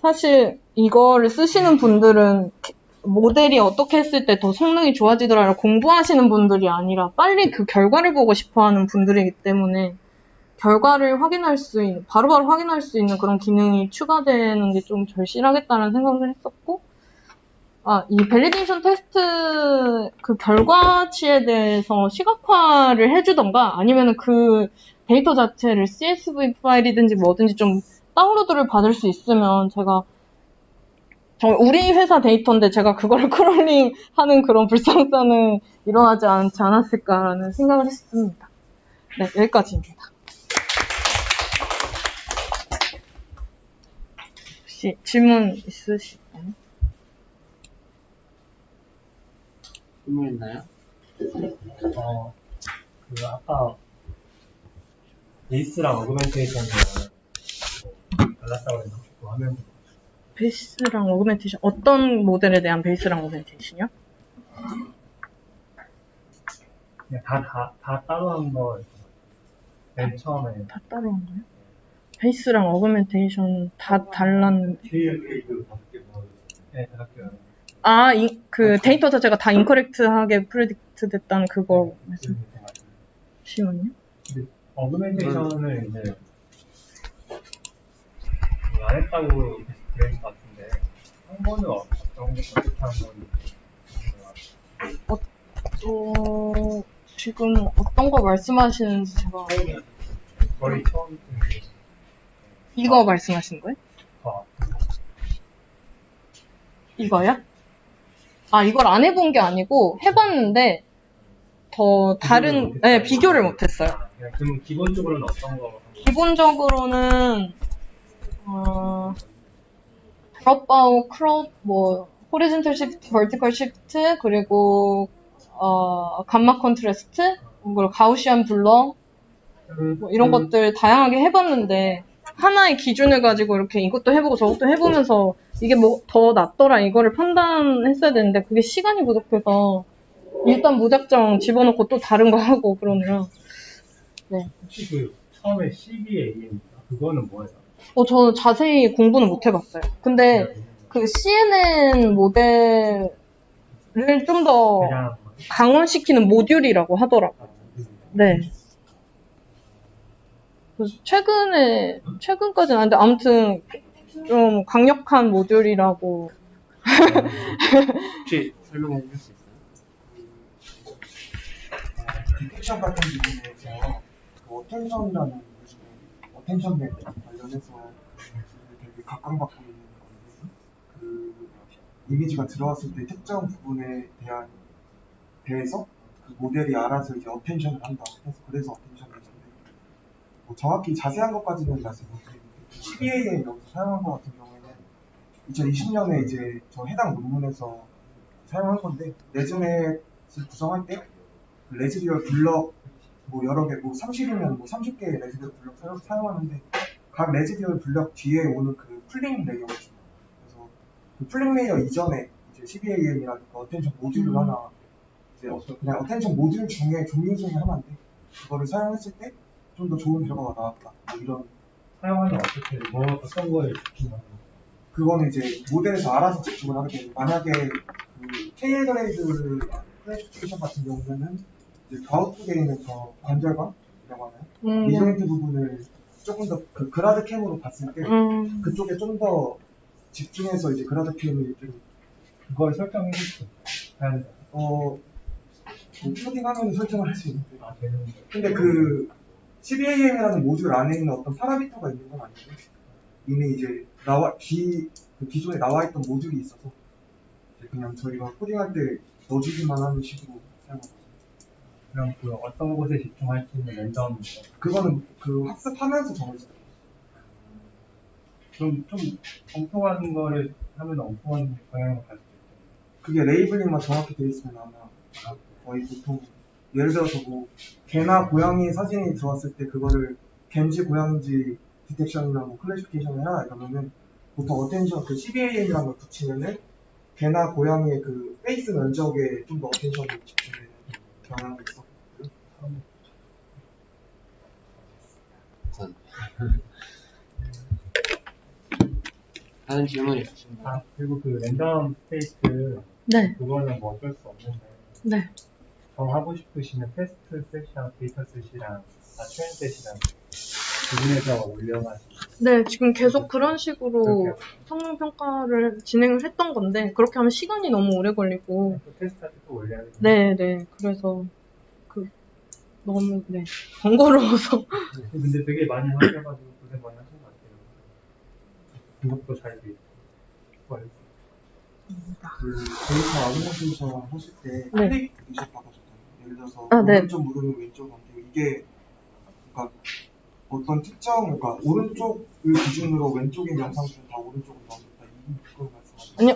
사실 이거를 쓰시는 분들은 모델이 어떻게 했을 때 더 성능이 좋아지더라 공부하시는 분들이 아니라 빨리 그 결과를 보고 싶어 하는 분들이기 때문에 결과를 확인할 수 있는, 바로바로 확인할 수 있는 그런 기능이 추가되는 게 좀 절실하겠다는 생각을 했었고, 이 밸리데이션 테스트 그 결과치에 대해서 시각화를 해주던가 아니면 그 데이터 자체를 CSV 파일이든지 뭐든지 좀 다운로드를 받을 수 있으면 우리 회사 데이터인데 제가 그걸 크롤링 하는 그런 불상사는 일어나지 않지 않았을까라는 생각을 했습니다. 네, 여기까지입니다. 혹시 질문 있으실까요? 질문 있나요? 아까 베이스랑 어그멘테이션을 달랐다고 해서 그 화면 베이스랑 어그멘테이션, 어떤 모델에 대한 베이스랑 어그멘테이션이요? 그냥 다 따로 한 거, 맨 처음에. 다 따로 한 거요? 베이스랑 어그멘테이션 다 달랐는데. 네, 다섯 그 데이터 자체가 다 인커렉트하게 프레딕트 됐다는 그거 말씀하시면요? 어그멘테이션을 이제 안 했다고 그랬는 것 같은데 한 번은 어떻게 한 건? 지금 어떤 거 말씀하시는지 제가 거의 처음 이거 말씀하시는 거예요? 이거요? 이걸 안 해본 게 아니고 해봤는데 더 다른 비교를 못했어요. 그럼 기본적으로는 어떤 거? 기본적으로는 드롭아웃, 크롭, 호리즌털 시프트, 버티컬 시프트, 그리고 감마 컨트라스트, 그리고 가우시안 블러 이런 것들 다양하게 해봤는데 하나의 기준을 가지고 이렇게 이것도 해보고 저것도 해보면서 이게 뭐 더 낫더라 이거를 판단했어야 되는데 그게 시간이 부족해서 일단 무작정 집어넣고 또 다른 거 하고 그러네요. 네. 혹시 그 처음에 CBA입니까? 그거는 뭐예요? 저는 자세히 공부는 못 해봤어요. 근데 그 CNN 모델을 좀 더 강화시키는 모듈이라고 하더라고요. 네. 최근까지는 아닌데 아무튼 좀 강력한 모듈이라고. 혹시 설명해 주실 수 있어요? 디텍션 같은 부분에서 그 어텐션이라는 요즘에 어텐션 맵 관련해서 되게 각광받고 있는 건데 그 이미지가 들어왔을 때 특정 부분에 대해서 그 모델이 알아서 이제 어텐션을 한다. 그래서 어텐션 매저인데 정확히 자세한 것까지는 말씀 못 드리는데 CBA에 여기서 사용한 것 같은 경우에는 2020년에 이제 저 해당 논문에서 사용한 건데 레즈넷을 구성할 때 레지디얼 블럭 여러 개 30이면 30개의 레지디얼 블럭 사용하는데 각 레지디얼 블럭 뒤에 오는 그 풀링 레이어가 있어요. 그래서 그 풀링 레이어 이전에 이제 CBAM이라는 어텐션 모듈을 하나 이제 그냥 어텐션 모듈 중에 종류 중에 하나인데 그거를 사용했을 때 좀 더 좋은 결과가 나왔다. 이런 사용하면 어떻게 어떤 거에 집중하는 거예요? 그거는 이제 모델에서 알아서 집중을 하게 되고 만약에 그 KL 그레이드 클래시피케이션 같은 경우는 이제 가우트되어 있는 저 관절감이라고 하나요? 리조인트 부분을 조금 더 그 그라드 캠으로 봤을 때 그쪽에 좀 더 집중해서 이제 그라드 캠을 좀 그걸 설정해 주세요. 초딩하면 설정을 할 수 있는데 되는 근데 그 CBAM이라는 모듈 안에 있는 어떤 파라미터가 있는 건 아니고 이미 이제 기존에 나와 있던 모듈이 있어서 이제 그냥 저희가 코딩할 때 넣어주기만 하는 식으로 사용하거든요. 그럼 그 어떤 곳에 집중할 수 있는 랜덤 그거는 그 학습하면서 정해져요. 좀 엉뚱한 거를 하면 엉뚱한 방향으로 갈 수도 있겠네요. 그게 레이블링만 정확히 돼 있으면 아마 거의 보통 예를 들어서 뭐 개나 고양이 사진이 들어왔을 때 그거를 개인지 고양인지 디텍션이나 뭐 클래시피케이션 해라 이러면은 보통 어텐션 그 CBAM이라는 걸 붙이면은 개나 고양이의 그 페이스 면적에 좀 더 어텐션이 집중되는 경향이 있었고요. 다른 질문 있으신가요? 아, 그리고 그 랜덤 스테이트 네, 그거는 뭐 어쩔 수 없는데 네. 더 하고 싶으시면 테스트 셋이랑 데이터 셋이랑 트레인 셋이랑 구분해서 올려가지고 네, 지금 계속 그런 식으로 그렇게 하고 성능 평가를 진행을 했던 건데 그렇게 하면 시간이 너무 오래 걸리고 또 테스트할 때 또 올려야 되고 네, 네. 그래서 그 너무 네 번거로워서 근데 되게 많이 하셔가지고 고생 많이 하신 것 같아요. 그것도 잘 돼 있고 수고하셨어요. 그 데이터 아그멘테이션 하실 때 네. 클릭 이셨다고 하셨잖아요. 예를 들어서 아, 네. 오른쪽 누르면 왼쪽 안 돼요. 이게 그러니까 어떤 특정 그러니까 오른쪽을 기준으로 왼쪽인 영상들은 다 오른쪽으로 나오겠다. 이걸 말씀하시죠. 아니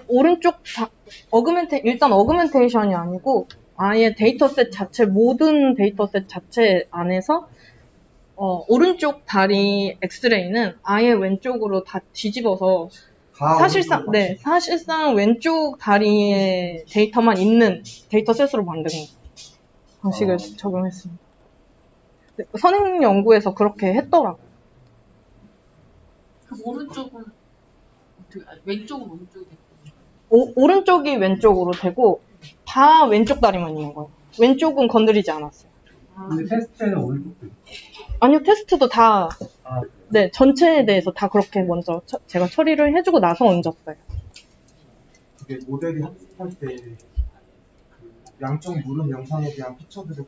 일단 어그멘테이션이 아니고 아예 데이터셋 자체 모든 데이터셋 자체 안에서 오른쪽 다리 엑스레이는 아예 왼쪽으로 다 뒤집어서 사실상 왼쪽 다리의 데이터만 있는 데이터셋으로 만든 방식을 적용했습니다. 네, 선행 연구에서 그렇게 했더라고요. 그럼 오른쪽은 어떻게, 왼쪽은 오른쪽이 됐고. 오른쪽이 왼쪽으로 되고 다 왼쪽 다리만 있는 거예요. 왼쪽은 건드리지 않았어요. 근데 테스트에는 오른쪽도 있고 아니요, 테스트도 다, 아, 네, 전체에 대해서 다 그렇게 먼저 제가 처리를 해주고 나서 얹었어요. 그게 모델이 학습할 때 그 양쪽 무릎 영상에 대한 피처들을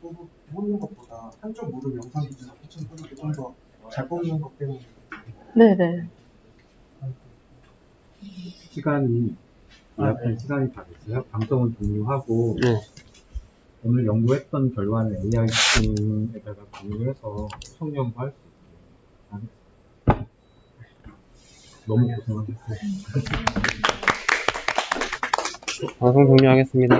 뽑는 것보다 한쪽 무릎 영상 기준으로 피처를 뽑는 게 좀 더 잘 뽑는 것 때문에 네네. 시간이 예약한 시간이 다 됐어요. 방송은 종료하고 네. 오늘 연구했던 결과는 AI 시스템에다가 공유해서 후속 연구할 수 있어요. 너무 고생하셨어요. 방송 종료하겠습니다.